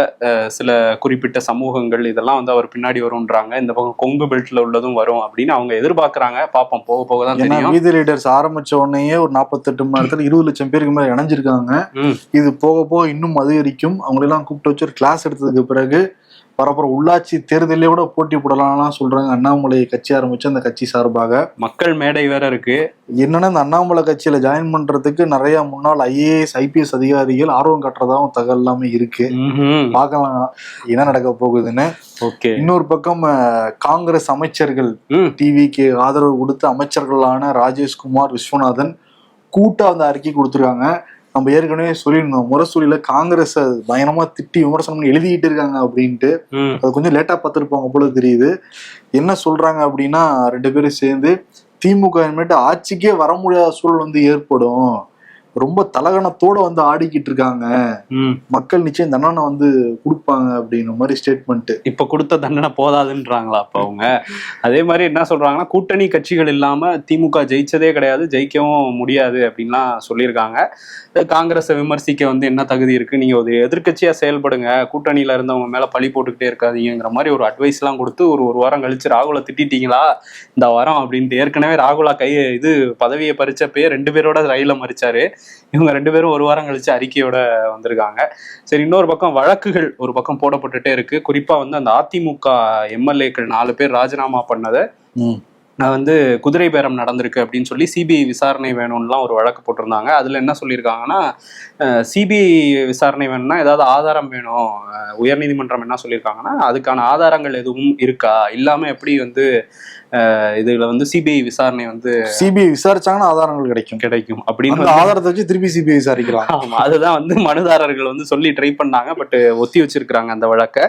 சில குறிப்பிட்ட சமூகங்கள், இதெல்லாம் வந்து அவர் பின்னாடி வரும்ன்றாங்க. இந்த பக்கம் கொங்கு பெல்ட்ல உள்ளதும் வரும் அப்படின்னு அவங்க எதிர்பார்க்கறாங்க. பாப்போம், போக போகதான் தெரியும். வீதி லீடர்ஸ் ஆரம்பிச்ச உடனே ஒரு 48 மணி நேரத்துல 20 லட்சம் பேருக்கு மேல இணைஞ்சிருக்காங்க. இது போக போக இன்னும் அதிகரிக்கும். அவங்களெல்லாம் கூப்பிட்டு வச்சு ஒரு கிளாஸ் எடுத்ததுக்கு பிறகு பரப்புற உள்ளாட்சி தேர்தலே கூட போட்டி போடலாம் சொல்றாங்க. அண்ணாமலை கட்சி ஆரம்பிச்சு அந்த கட்சி சார்பாக மக்கள் மேடை வேற இருக்கு. என்னன்னா இந்த அண்ணாமலை கட்சியில ஜாயின் பண்றதுக்கு நிறைய முன்னாள் IAS IPS அதிகாரிகள் ஆர்வம் காட்டுறதாவும் தகவல் எல்லாமே இருக்கு. பார்க்கலாம் என்ன நடக்க போகுதுன்னு. இன்னொரு பக்கம் காங்கிரஸ் அமைச்சர்கள் டிவிக்கு ஆதரவு கொடுத்து அமைச்சர்களான ராஜேஷ்குமார், விஸ்வநாதன் கூட்டா அந்த அறிக்கை கொடுத்துருக்காங்க. நம்ம ஏற்கனவே சொல்லியிருந்தோம், முரசொலியில காங்கிரஸ் பயங்கரமா திட்டி விமர்சனம் எழுதிக்கிட்டு இருக்காங்க அப்படின்ட்டு. அது கொஞ்சம் லேட்டா பார்த்துருப்பாங்க போல தெரியுது. என்ன சொல்றாங்க அப்படின்னா, 2 பேரும் சேர்ந்து திமுக ஆட்சிக்கே வர முடியாத சூழல் வந்து ஏற்படும், ரொம்ப தலகணத்தோட வந்து ஆடிக்கிட்டு இருக்காங்க, மக்கள் நிச்சயம் தண்டனை வந்து கொடுப்பாங்க அப்படின்ற மாதிரி ஸ்டேட்மெண்ட். இப்ப கொடுத்த தண்டனை போதாதுன்றாங்களா அப்ப அவங்க? அதே மாதிரி என்ன சொல்றாங்கன்னா, கூட்டணி கட்சிகள் இல்லாம திமுக ஜெயிச்சதே கிடையாது, ஜெயிக்கவும் முடியாது அப்படின்லாம் சொல்லியிருக்காங்க. காங்கிரஸை விமர்சிக்க வந்து என்ன தகுதி இருக்கு, நீங்க ஒரு எதிர்கட்சியா செயல்படுங்க, கூட்டணியில இருந்தவங்க மேல பழி போட்டுக்கிட்டே இருக்காதீங்கிற மாதிரி ஒரு அட்வைஸ் எல்லாம் கொடுத்து ஒரு வாரம் கழிச்சு ராகுலை திட்டிட்டீங்களா இந்த வாரம் அப்படின்ட்டு. ஏற்கனவே ராகுலா பதவியை பறிச்சப்பே 2 பேரோட ரயில மறிச்சாரு. இவங்க 2 பேரும் ஒரு வாரம் கழிச்சு அறிக்கையோட வந்திருக்காங்க. சரி, இன்னொரு பக்கம் வழக்குகள் ஒரு பக்கம் போடப்பட்டுட்டே இருக்கு. குறிப்பா வந்து அந்த அதிமுக எம்எல்ஏக்கள் 4 பேர் ராஜினாமா பண்ணதை வந்து குதிரை பேரம் நடந்திருக்கு அப்படின்னு சொல்லி சிபிஐ விசாரணை வேணும்லாம் ஒரு வழக்கு போட்டிருந்தாங்க. அதுல என்ன சொல்லியிருக்காங்கன்னா, சிபிஐ விசாரணை வேணும்னா ஏதாவது ஆதாரம் வேணும். உயர்நீதிமன்றம் என்ன சொல்லியிருக்காங்கன்னா, அதுக்கான ஆதாரங்கள் எதுவும் இருக்கா, இல்லாம எப்படி வந்து இதுல வந்து சிபிஐ விசாரணை வந்து சிபிஐ விசாரிச்சாங்கன்னா ஆதாரங்கள் கிடைக்கும் அப்படின்னு ஆதாரத்தை வச்சு திருப்பி சிபிஐ விசாரிக்கலாம். ஆமா, அதுதான் வந்து மனுதாரர்கள் வந்து சொல்லி ட்ரை பண்ணாங்க. பட் ஒத்தி வச்சிருக்கிறாங்க அந்த வழக்கை.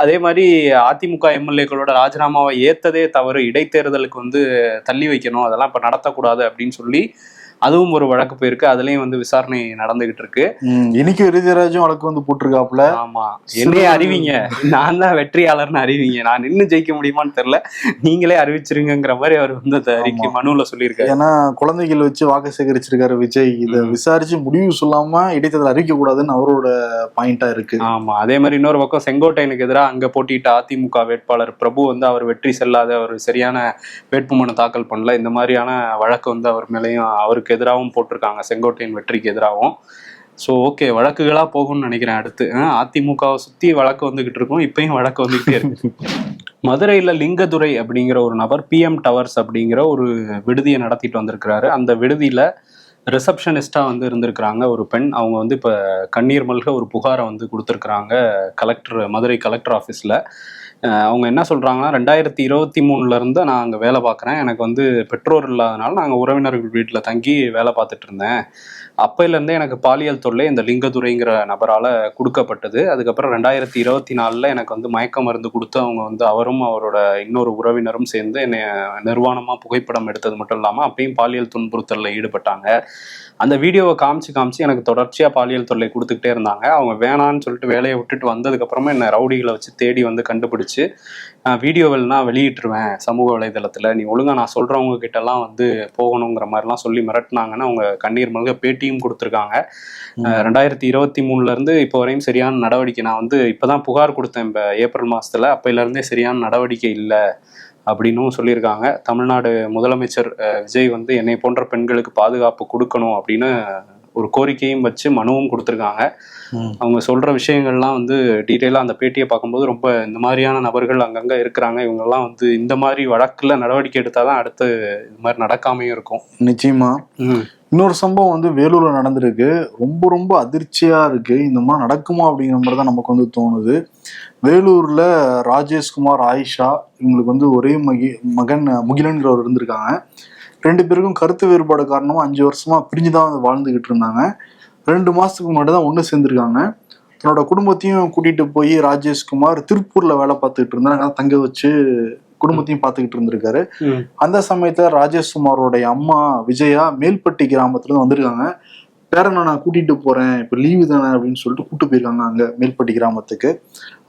அதே மாதிரி அதிமுக எம்எல்ஏக்களோட ராஜினாமாவை ஏத்ததே தவறு, இடைத்தேர்தலுக்கு வந்து தள்ளி வைக்கணும், அதெல்லாம் இப்ப நடத்தக்கூடாது அப்படின்னு சொல்லி அதுவும் ஒரு வழக்கு போயிருக்கு. அதுலயும் வந்து விசாரணை நடந்துகிட்டு இருக்கு. இன்னைக்கு விருதுராஜும் வழக்கு வந்து போட்டிருக்காப்புல. ஆமா, என்னையே அறிவிங்க, நான் தான் வெற்றியாளர்னு அறிவிங்க, நான் இன்னும் ஜெயிக்க முடியுமான்னு தெரியல, நீங்களே அறிவிச்சிருங்கிற மாதிரி அவர் வந்து அந்த அறிக்கை மனுவில் சொல்லியிருக்காரு. ஏன்னா குழந்தைகள் வச்சு வாக்கு சேகரிச்சிருக்காரு விஜய், இதை விசாரிச்சு முடிவு சொல்லாம இடைத்தேர்தல் அறிவிக்க கூடாதுன்னு அவரோட பாயிண்டா இருக்கு. ஆமா, அதே மாதிரி இன்னொரு பக்கம் செங்கோட்டையனுக்கு எதிராக அங்க போட்டியிட்ட அதிமுக வேட்பாளர் பிரபு வந்து அவர் வெற்றி செல்லாத, அவர் சரியான வேட்புமனு தாக்கல் பண்ணல, இந்த மாதிரியான வழக்கு வந்து அவர் மேலேயும் அவருக்கு எதிராகவும் போட்டிருக்காங்க, செங்கோட்டையன் வெற்றிக்கு எதிராகவும். ஸோ ஓகே, வழக்குகளா போகும்னு நினைக்கிறேன். அடுத்து அதிமுகவை சுத்தி வழக்கு வந்துகிட்டு இருக்கும், இப்பயும் வழக்கு வந்துகிட்டே இருக்கு. மதுரையில லிங்கதுரை அப்படிங்கிற ஒரு நபர் PM டவர்ஸ் அப்படிங்கிற ஒரு விடுதியை நடத்திட்டு வந்திருக்கிறாரு. அந்த விடுதியில ரிசப்ஷனிஸ்டா வந்து இருந்திருக்கிறாங்க ஒரு பெண். அவங்க வந்து இப்ப கண்ணீர் மல்க ஒரு புகாரை வந்து கொடுத்துருக்குறாங்க மதுரை கலெக்டர் ஆஃபீஸ்ல. அவங்க என்ன சொல்றாங்கன்னா, 2023 இருந்து நான் அங்கே வேலை பார்க்குறேன், எனக்கு வந்து பெற்றோர் இல்லாதனால நாங்கள் உறவினர்கள் வீட்டில் தங்கி வேலை பார்த்துட்டு இருந்தேன். அப்பையிலேருந்தே எனக்கு பாலியல் தொல்லை இந்த லிங்கதுரைங்கிற நபரால் கொடுக்கப்பட்டது. அதுக்கப்புறம் 2024 எனக்கு வந்து மயக்க மருந்து கொடுத்து அவங்க வந்து அவரும் அவரோட இன்னொரு உறவினரும் சேர்ந்து என்னை நிர்வாணமாக புகைப்படம் எடுத்தது மட்டும் இல்லாமல் அப்பயும் பாலியல் துன்புறுத்தலில் ஈடுபட்டாங்க. அந்த வீடியோவை காமிச்சு எனக்கு தொடர்ச்சியாக பாலியல் தொல்லை கொடுத்துக்கிட்டே இருந்தாங்க. அவங்க வேணான்னு சொல்லிட்டு வேலையை விட்டுட்டு வந்ததுக்கப்புறமா என்னை ரவுடிகளை வச்சு தேடி வந்து கண்டுபிடிச்சு வீடியோவெல்லாம் நான் வெளியிட்டுருவேன் சமூக வலைதளத்தில், நீ ஒழுங்காக நான் சொல்கிறவங்க கிட்டலாம் வந்து போகணுங்கிற மாதிரிலாம் சொல்லி மிரட்டினாங்கன்னு அவங்க கண்ணீர் மல்க பேட்டியும் கொடுத்துருக்காங்க. 2023 இப்போ வரையும் சரியான நடவடிக்கை, நான் வந்து இப்போ தான் புகார் கொடுத்தேன் இப்போ ஏப்ரல் மாதத்தில், அப்போலேருந்தே சரியான நடவடிக்கை இல்லை அப்படின்னும் சொல்லியிருக்காங்க. தமிழ்நாடு முதலமைச்சர் விஜய் வந்து என்னை போன்ற பெண்களுக்கு பாதுகாப்பு கொடுக்கணும் அப்படின்னு ஒரு கோரிக்கையும் வச்சு மனுவும் கொடுத்துருக்காங்க. அவங்க சொல்ற விஷயங்கள்லாம் வந்து டீட்டெயிலாக அந்த பேட்டியை பார்க்கும்போது ரொம்ப இந்த மாதிரியான நபர்கள் அங்கங்கே இருக்கிறாங்க, இவங்கெல்லாம் வந்து இந்த மாதிரி வழக்குல நடவடிக்கை எடுத்தாதான் அடுத்து இது மாதிரி நடக்காமையும் இருக்கும். நிச்சயமா. இன்னொரு சம்பவம் வந்து வேலூர்ல நடந்திருக்கு, ரொம்ப ரொம்ப அதிர்ச்சியா இருக்கு. இந்த மாதிரி நடக்குமா அப்படிங்கிற மாதிரி தான் நமக்கு வந்து தோணுது. வேலூர்ல ராஜேஷ்குமார், ஆயிஷா இவங்களுக்கு வந்து ஒரே மகன் முகிலன்கிறவர் இருந்திருக்காங்க. 2 பேருக்கும் கருத்து வேறுபாடு காரணமா 5 வருஷமா பிரிஞ்சுதான் வந்து வாழ்ந்துகிட்டு இருந்தாங்க. 2 மாசத்துக்கு முன்னாடி தான் ஒன்று சேர்ந்துருக்காங்க. தன்னோட குடும்பத்தையும் கூட்டிட்டு போய் ராஜேஷ்குமார் திருப்பூர்ல வேலை பார்த்துக்கிட்டு இருந்தாங்க, தங்க வச்சு குடும்பத்தையும் பார்த்துக்கிட்டு இருந்திருக்காரு. அந்த சமயத்துல ராஜேஷ்குமாரோடைய அம்மா விஜயா மேல்பட்டி கிராமத்துல இருந்து வந்திருக்காங்க. பேரனை நான் கூட்டிட்டு போறேன், இப்ப லீவு தானே அப்படின்னு சொல்லிட்டு கூட்டு போயிருக்காங்க அங்க மேல்பட்டி கிராமத்துக்கு.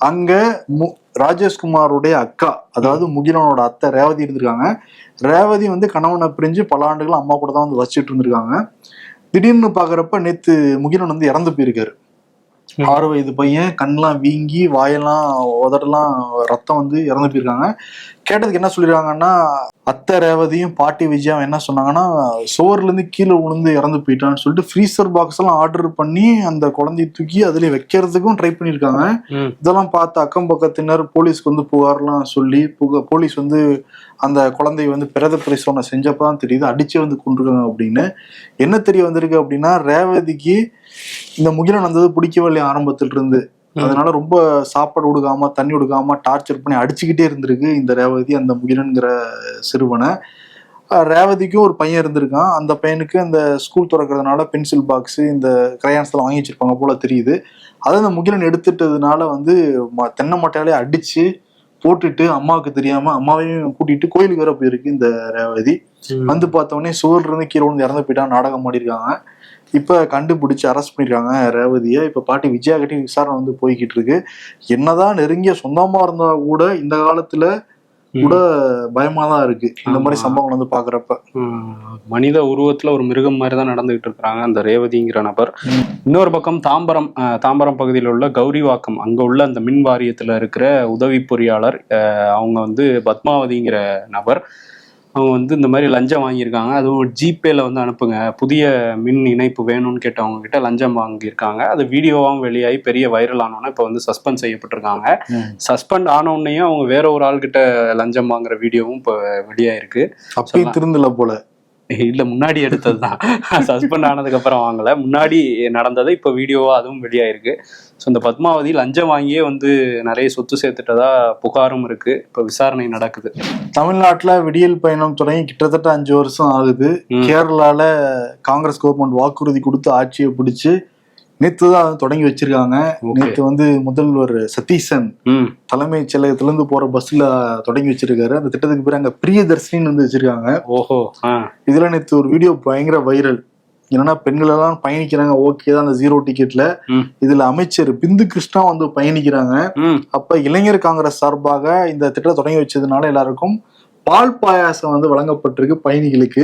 அங்க ராஜேஷ்குமாரோடைய அக்கா, அதாவது முகிலனோட அத்தை ரேவதி இருந்திருக்காங்க. ரேவதி வந்து கணவனை பிரிஞ்சு பல ஆண்டுகள் அம்மா கூட தான் வந்து வச்சுட்டு இருந்திருக்காங்க. திடீர்னு பாக்குறப்ப நேத்து முகிலன் வந்து இறந்து போயிருக்காரு. 6 வயது பையன், கண்ணெல்லாம் வீங்கி வாயெல்லாம் உதடெல்லாம் ரத்தம் வந்து இறந்து போயிருக்காங்க. கேட்டதுக்கு என்ன சொல்லிருக்காங்கன்னா, அத்தை ரேவதியும் பாட்டி விஜயாவும் என்ன சொன்னாங்கன்னா, சோர்ல இருந்து கீழே விழுந்து இறந்து போயிட்டான்னு சொல்லிட்டு ஃப்ரீசர் பாக்ஸ் எல்லாம் ஆர்டர் பண்ணி அந்த குழந்தைய தூக்கி அதுல வைக்கிறதுக்கும் ட்ரை பண்ணிருக்காங்க. இதெல்லாம் பார்த்து அக்கம் பக்கத்தினர் போலீஸ்க்கு வந்து புகார்லாம் சொல்லி போலீஸ் வந்து அந்த குழந்தைய வந்து பிரேத பரிசோதனை செஞ்சப்பதான் தெரியுது அடிச்சே வந்து கொண்டிருக்காங்க அப்படின்னு. என்ன தெரிய வந்திருக்கு அப்படின்னா, ரேவதிக்கு இந்த முகிலன் வந்தது பிடிக்கவே இல்லையா ஆரம்பத்துல இருந்து. அதனால ரொம்ப சாப்பாடு கொடுக்காம தண்ணி கொடுக்காம டார்ச்சர் பண்ணி அடிச்சுக்கிட்டே இருந்திருக்கு இந்த ரேவதி அந்த முகிலன்கிற சிறுவனை. ரேவதிக்கும் ஒரு பையன் இருந்திருக்கான். அந்த பையனுக்கு அந்த ஸ்கூல் திறக்கிறதுனால பென்சில் பாக்ஸ் இந்த கிரையான்ஸ் எல்லாம் வாங்கி வச்சிருப்பாங்க போல தெரியுது. அதை அந்த முகிலன் எடுத்துட்டதுனால வந்து தென்னை மட்டையாலே அடிச்சு போட்டுட்டு அம்மாவுக்கு தெரியாம அம்மாவையும் கூட்டிட்டு கோயிலுக்கு வர போயிருக்கு இந்த ரேவதி. வந்து பார்த்தோடனே சுவர் இருந்து கீழே விழுந்து இறந்து போயிட்டா நாடகம் ஆடிருக்காங்க. இப்ப கண்டுபிடிச்சு அரெஸ்ட் பண்ணிருக்காங்க ரேவதியை. இப்ப பாட்டி விஜயா கட்டி விசாரணை வந்து போய்கிட்டு இருக்கு. என்னதான் நெருங்கிய சொந்தமா இருந்தா கூட இந்த காலத்துல கூட பயமா தான் இருக்கு இந்த மாதிரி சம்பவங்கள் வந்து பாக்குறப்ப. மனித உருவத்துல ஒரு மிருகம் மாதிரி தான் நடந்துகிட்டு இருக்கிறாங்க அந்த ரேவதிங்கிற நபர். இன்னொரு பக்கம் தாம்பரம் பகுதியில் உள்ள கௌரிவாக்கம் அங்க உள்ள அந்த மின் வாரியத்துல இருக்கிற உதவி பொறியாளர் அவங்க வந்து பத்மாவதிங்கிற நபர், அவங்க வந்து இந்த மாதிரி லஞ்சம் வாங்கியிருக்காங்க. அதுவும் ஜிபேல வந்து அனுப்புங்க, புதிய மின் இணைப்பு வேணும்னு கேட்டவங்க கிட்ட லஞ்சம் வாங்கியிருக்காங்க. அது வீடியோவாகவும் வெளியாகி பெரிய வைரல் ஆனோன்னா இப்போ வந்து சஸ்பெண்ட் செய்யப்பட்டிருக்காங்க. சஸ்பெண்ட் ஆனோடனையும் அவங்க வேற ஒரு ஆள்கிட்ட லஞ்சம் வாங்குற வீடியோவும் இப்போ வெளியாயிருக்கு. அப்பயும் திருந்தல போல. இல்ல, முன்னாடி எடுத்ததுதான். சஸ்பெண்ட் ஆனதுக்கு அப்புறம் வாங்கல, முன்னாடி நடந்தது இப்போ வீடியோவா அதுவும் வெளியாயிருக்கு. ஸோ இந்த பத்மாவதி லஞ்சம் வாங்கியே வந்து நிறைய சொத்து சேர்த்துட்டதா புகாரும் இருக்கு. இப்போ விசாரணை நடக்குது. தமிழ்நாட்டுல விடியல் பயணம் தொடங்கி கிட்டத்தட்ட 5 வருஷம் ஆகுது. கேரளால காங்கிரஸ் கவர்மெண்ட் வாக்குறுதி கொடுத்து ஆட்சியை பிடிச்சு நேற்று தான் தொடங்கி வச்சிருக்காங்க. நேற்று வந்து முதல்வர் சதீசன் தலைமைச் செயலகத்திலிருந்து போற பஸ்ல தொடங்கி வச்சிருக்காரு. அந்த திட்டத்துக்கு பேர் அங்க பிரியதர்ஷினின்னு வந்து வச்சிருக்காங்க. ஓஹோ. இதுல நேற்று ஒரு வீடியோ பயங்கர வைரல். என்னன்னா பெண்கள் எல்லாம் பயணிக்கிறாங்க, ஓகே தான் அந்த 0 டிக்கெட்ல. இதுல அமைச்சர் பிந்து கிருஷ்ணா வந்து பயணிக்கிறாங்க. அப்ப இளைஞர் காங்கிரஸ் சார்பாக இந்த திட்டத்தை தொடங்கி வச்சதுனால எல்லாருக்கும் பால் பாயாசம் வந்து வழங்கப்பட்டிருக்கு பயணிகளுக்கு.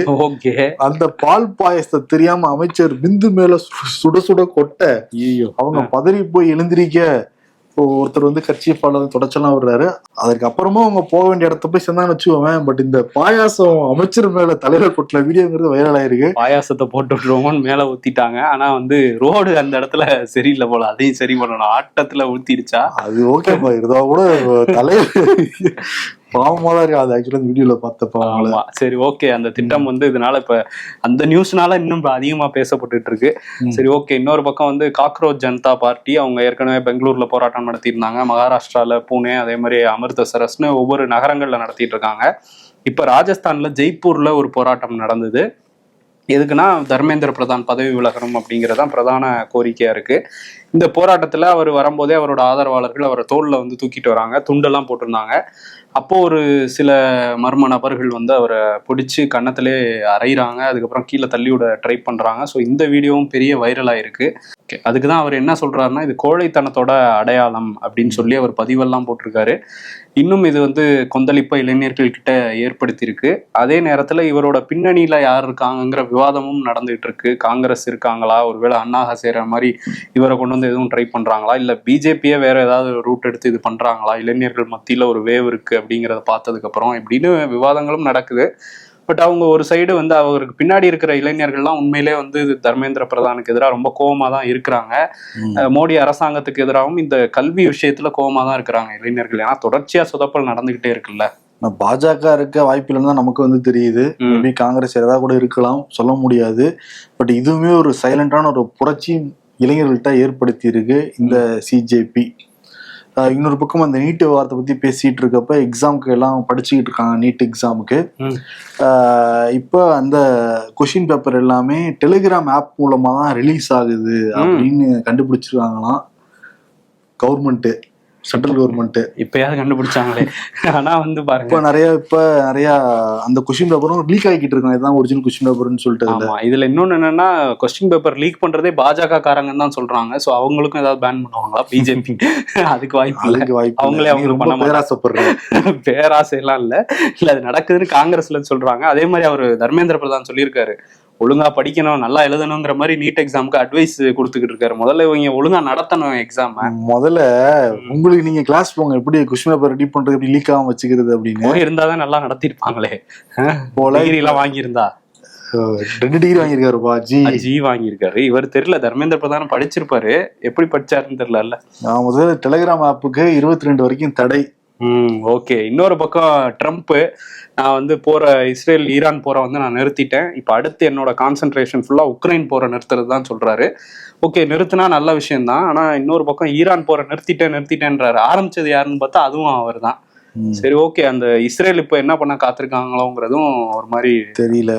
அந்த பால் பாயாசத்தை தெரியாம அமைச்சர் பிந்து மேல சுட சுட கொட்ட அவங்க பதறி போய் எழுந்திருக்க ஒருத்தர் வந்து கட்சிப்பால தொடச்செல்லாம் விடுறாரு. அதுக்கு அப்புறமா அவங்க போக வேண்டிய இடத்த போய் சேர்ந்தான்னு வச்சுக்கோவேன். பட் இந்த பாயாசம் அமைச்சர் மேல தலையில கொட்டல வீடியோங்கிறது வைரல் ஆயிருக்கு. பாயாசத்தை போட்டு விட்டுருவோம்னு மேல ஊத்திட்டாங்க. ஆனா வந்து ரோடு அந்த இடத்துல சரியில்லை போல, அதையும் சரி பண்ணணும். ஆட்டத்துல ஊத்திருச்சா அது ஓகேப்பா, இருந்தா கூட தலைவர் பாவமா தான் இருக்கு. அது ஆக்சுவலா வீடியோல பார்த்தப்ப. சரி, ஓகே. அந்த திட்டம் வந்து இதனால இப்ப அந்த நியூஸ்னால இன்னும் அதிகமா பேசப்பட்டு இருக்கு. சரி, ஓகே. இன்னொரு பக்கம் வந்து காக்ரோச் ஜனதா பார்ட்டி அவங்க ஏற்கனவே பெங்களூர்ல போராட்டம் நடத்தியிருந்தாங்க. மகாராஷ்டிரால பூனே, அதே மாதிரி அமிர்தசரஸ்னு ஒவ்வொரு நகரங்கள்ல நடத்திட்டு இருக்காங்க. இப்ப ராஜஸ்தான்ல ஜெய்ப்பூர்ல ஒரு போராட்டம் நடந்தது. எதுக்குன்னா தர்மேந்திர பிரதான் பதவி விலகணும் அப்படிங்கறதான் பிரதான கோரிக்கையா இருக்கு. இந்த போராட்டத்துல அவர் வரும்போதே அவரோட ஆதரவாளர்கள் அவரை தோல்ல வந்து தூக்கிட்டு வராங்க, துண்டெல்லாம் போட்டிருந்தாங்க. அப்போ ஒரு சில மர்ம நபர்கள் வந்து அவரை பிடிச்சி கன்னத்திலே அரைகிறாங்க, அதுக்கப்புறம் கீழே தள்ளி விட ட்ரை பண்றாங்க. ஸோ இந்த வீடியோவும் பெரிய வைரல் ஆயிருக்கு. அதுக்குதான் அவர் என்ன சொல்றாருன்னா, இது கோழைத்தனத்தோட அடையாளம் அப்படின்னு சொல்லி அவர் பதிவெல்லாம் போட்டிருக்காரு. இன்னும் இது வந்து கொந்தளிப்பை இளைஞர்கள் கிட்ட ஏற்படுத்தியிருக்கு. அதே நேரத்துல இவரோட பின்னணியில யார் இருக்காங்கிற விவாதமும் நடந்துகிட்டு இருக்கு. காங்கிரஸ் இருக்காங்களா, ஒருவேளை அண்ணா ஹசேரா மாதிரி இவரை கொண்டு வந்து எதுவும் ட்ரை பண்றாங்களா, இல்ல பிஜேபியே வேற ஏதாவது ரூட் எடுத்து இது பண்றாங்களா, இளைஞர்கள் மத்தியில ஒரு வேவ் இருக்கு அப்படிங்கிறத பார்த்ததுக்கு அப்புறம் இப்படின்னு விவாதங்களும் நடக்குது. பட் அவங்க ஒரு சைடு வந்து அவருக்கு பின்னாடி இருக்கிற இளைஞர்கள்லாம் உண்மையிலே வந்து தர்மேந்திர பிரதானுக்கு எதிராக ரொம்ப கோபமா தான் இருக்கிறாங்க. மோடி அரசாங்கத்துக்கு எதிராகவும் இந்த கல்வி விஷயத்துல கோபமா தான் இருக்கிறாங்க இளைஞர்கள். ஏன்னா தொடர்ச்சியா சொதப்பல் நடந்துகிட்டே இருக்குல்ல. பாஜக இருக்க வாய்ப்பு இல்லைன்னு தான் நமக்கு வந்து தெரியுது. மேபி காங்கிரஸ் ஏதாவது கூட இருக்கலாம், சொல்ல முடியாது. பட் இதுவுமே ஒரு சைலண்டான ஒரு புரட்சி இளைஞர்கள்ட்ட ஏற்படுத்தி இருக்கு இந்த சிஜேபி. இன்னொரு பக்கம் அந்த நீட் வார்த்தை பத்தி பேசிட்டு இருக்கப்ப எக்ஸாமுக்கு எல்லாம் படிச்சுக்கிட்டு இருக்காங்க. நீட் எக்ஸாமுக்கு இப்போ அந்த கொஸ்டின் பேப்பர் எல்லாமே டெலிகிராம் ஆப் மூலமா தான் ரிலீஸ் ஆகுது அப்படின்னு கண்டுபிடிச்சிருக்காங்களாம் கவர்மெண்ட், சென்ட்ரல் கவர்மெண்ட். இப்பயாவது கண்டுபிடிச்சாங்களே. ஆனா வந்து பாருங்க, இப்ப நிறைய அந்த கொஸ்டின் பேப்பரும் லீக் ஆகிட்டு இருக்காங்க. இதுதான் ஒரிஜினல் கொஸ்டின் பேப்பர்னு சொல்லிட்டு. இதுல இன்னொன்னு என்னன்னா, கொஸ்டின் பேப்பர் லீக் பண்றதே பாஜக காரங்கன்னு தான் சொல்றாங்க. சோ அவங்களுக்கும் ஏதாவது பேன் பண்ணுவாங்களா பிஜேபி? அதுக்கு வாய்ப்பு. அவங்களே அவங்களுக்கு பண்ண பேராசைப்படுறாங்க. பேராசை எல்லாம் இல்ல, அது நடக்குதுன்னு காங்கிரஸ்ல சொல்றாங்க. அதே மாதிரி அவர் தர்மேந்திர பிரதான் சொல்லியிருக்காரு, ஒழுங்கா படிக்கணும், நல்லா எழுதணுங்கிற மாதிரி நீட் எக்ஸாமுக்கு அட்வைஸ் கொடுத்துக்கிட்டு இருக்காரு. முதல்ல இவங்க ஒழுங்கா நடத்தணும் எக்ஸாம். முதல்ல உங்களுக்கு நீங்க கிளாஸ் போங்க, எப்படி கொஸ்டின் பேப்பர் ரெடி பண்றது, எப்படி லீக் ஆகாம வச்சுக்கிறது அப்படின்னு இருந்தாதான் நல்லா நடத்திருப்பாங்களே. டிகிரி எல்லாம் வாங்கியிருந்தா 2 டிகிரி வாங்கியிருக்காருப்பா. ஜி வாங்கியிருக்காரு. இவர் தெரியல, தர்மேந்திர பிரதான் படிச்சிருப்பாரு, எப்படி படிச்சாருன்னு தெரியல. நான் முதல்ல டெலிகிராம் ஆப்புக்கு 22 வரைக்கும் தடை. ஓகே. இன்னொரு பக்கம் ட்ரம்ப், நான் வந்து போற இஸ்ரேல் ஈரான் போற வந்து நான் நிறுத்திட்டேன், இப்ப அடுத்து என்னோட கான்சென்ட்ரேஷன் ஃபுல்லா உக்ரைன் போற நிறுத்துறது தான் சொல்றாரு. ஓகே, நிறுத்தினா நல்ல விஷயம் தான். ஆனா இன்னொரு பக்கம் ஈரான் போற நிறுத்திட்டேன்றாரு. ஆரம்பிச்சது யாருன்னு பார்த்தா அதுவும் அவர் தான். சரி, ஓகே. அந்த இஸ்ரேல் இப்ப என்ன பண்ண காத்திருக்காங்களோங்கிறதும் ஒரு மாதிரி தெரியல.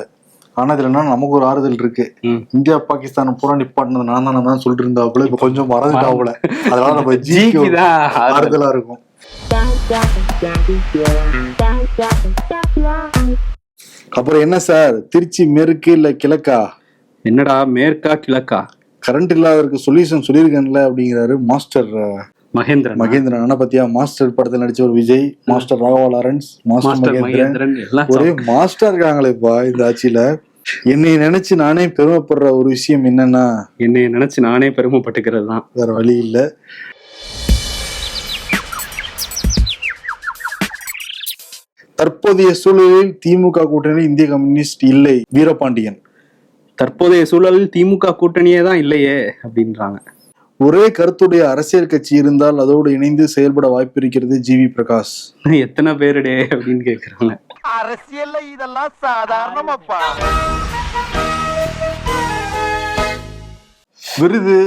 ஆனா இதுல என்ன நமக்கு ஒரு ஆறுதல் இருக்கு. இந்தியா பாகிஸ்தான் பூரா நிப்பாட்டினது நான் தான் சொல்லிட்டு இருந்தாப்புல, இப்ப கொஞ்சம் மறந்துட்டாப்புல. அதனால நம்ம ஜிக்கு தான் ஆறுதலா இருக்கும். அப்புறம் என்ன சார், திருச்சி மேற்கு இல்ல கிழக்கா? என்னடா மேற்கா கிழக்கா? கரண்ட் இல்லாததுக்கு சொல்யூஷன் சொல்லியிருக்கேன்ல அப்படிங்கிறாரு மாஸ்டர் மகேந்திரன். ஆனா பாத்தியா, மாஸ்டர் படத்தில் நடிச்ச ஒரு Vijay, master Raghava Lawrence, master Mahendran, ஒரே மாஸ்டர் இருக்காங்களேப்பா இந்த ஆட்சியில. என்னை நினைச்சு நானே பெருமைப்படுற ஒரு விஷயம் என்னன்னா, என்னை நினைச்சு நானே பெருமைப்பட்டுக்கிறது தான், வேற வழி இல்ல. தற்போதைய சூழலில் திமுக கூட்டணி இந்திய கம்யூனிஸ்ட் இல்லை, வீரபாண்டியன். தற்போதைய சூழலில் திமுக கூட்டணியே தான் இல்லையே அப்படின்றாங்க. ஒரே கருத்துடைய அரசியல் கட்சி இருந்தால் அதோடு இணைந்து செயல்பட வாய்ப்பு இருக்கிறது, ஜிவி பிரகாஷ். எத்தனை பேருடே அப்படின்னு கேக்குறாங்க. அரசியல்ல இதெல்லாம் சாதாரணமாப்பா. விருது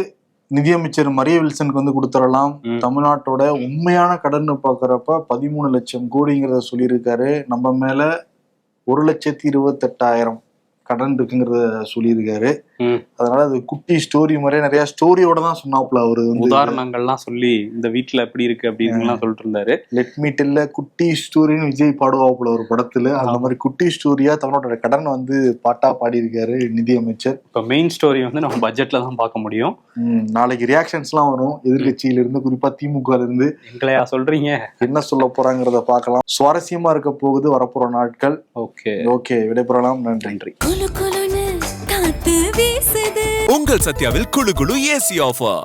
நிதியமைச்சர் மரிய வில்சனுக்கு வந்து கொடுத்துடலாம். தமிழ்நாட்டோட உண்மையான கடன் பாக்குறப்ப 13 லட்சம் கோடிங்கிறத சொல்லியிருக்காரு. நம்ம மேல 1,28,000 கடன் இருக்குங்கிறத சொல்லியிருக்காரு. அதனால அது குட்டி ஸ்டோரி மாதிரியே நிறைய ஸ்டோரியோட தான் சொன்னாப்ல. அவரு உதாரணங்கள்லாம் சொல்லி இந்த வீட்டுல எப்படி இருக்கு அப்படின்னு சொல்லிட்டு இருந்தாரு. லெட் மீ டெல் குட்டி ஸ்டோரின்னு விஜய் பாடுவாப்புல ஒரு படத்துல. அந்த மாதிரி குட்டி ஸ்டோரியா தமிழ்நாட்டோட கடன் வந்து பாட்டா பாடி இருக்காரு நிதியமைச்சர். இப்ப மெயின் ஸ்டோரி வந்து நம்ம பட்ஜெட்ல தான் பார்க்க முடியும். நாளைக்கு ரியாக்ஷன்ஸ் எல்லாம் வரும் எதிர்கட்சியில இருந்து, குறிப்பா திமுக இருந்து. எங்களையா சொல்றீங்க, என்ன சொல்ல போறாங்கிறத பார்க்கலாம். சுவாரஸ்யமா இருக்க போகுது வரப்போற நாட்கள். ஓகே விடைபெறலாம். நன்றி. உங்கள் சத்யாவில் குளு குளு ஏசி ஆஃபர்.